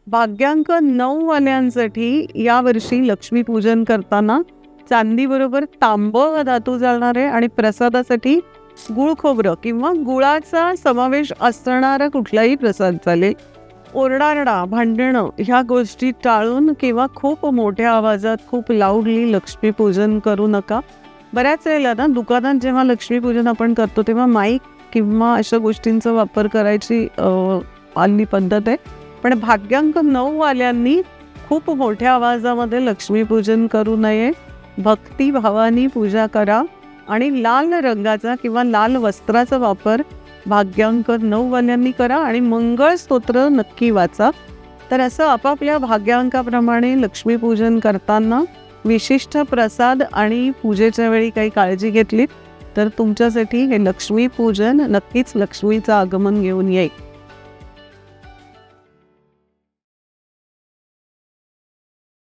भाग्यांक 9 वाल्यांसाठी यावर्षी लक्ष्मीपूजन करताना चांदीबरोबर तांब हा धातू जाळणार आहे आणि प्रसादासाठी गुळ खोबरं किंवा गुळाचा समावेश असणारा कुठलाही प्रसाद चालेल. ओरडारडा, भांडणं ह्या गोष्टी टाळून किंवा खूप मोठ्या आवाजात खूप लाऊडली लक्ष्मीपूजन करू नका. बऱ्याच वेळेला ना दुकानात जेव्हा लक्ष्मीपूजन आपण करतो तेव्हा माईक किंवा अशा गोष्टींचा वापर करायची हल्ली पद्धत आहे. पण भाग्यांक 9 वाल्यांनी खूप मोठ्या आवाजामध्ये लक्ष्मीपूजन करू नये. भक्तिभावानी पूजा करा आणि लाल रंगाचा किंवा लाल वस्त्राचा वापर भाग्यांक 9 वाल्यांनी करा आणि मंगळस्तोत्र नक्की वाचा. तर असं आपापल्या भाग्यांकाप्रमाणे लक्ष्मीपूजन करताना विशिष्ट प्रसाद आणि पूजेच्या वेळी काही काळजी घेतलीत तर तुमच्यासाठी हे लक्ष्मीपूजन नक्कीच लक्ष्मीचं आगमन घेऊन येईल.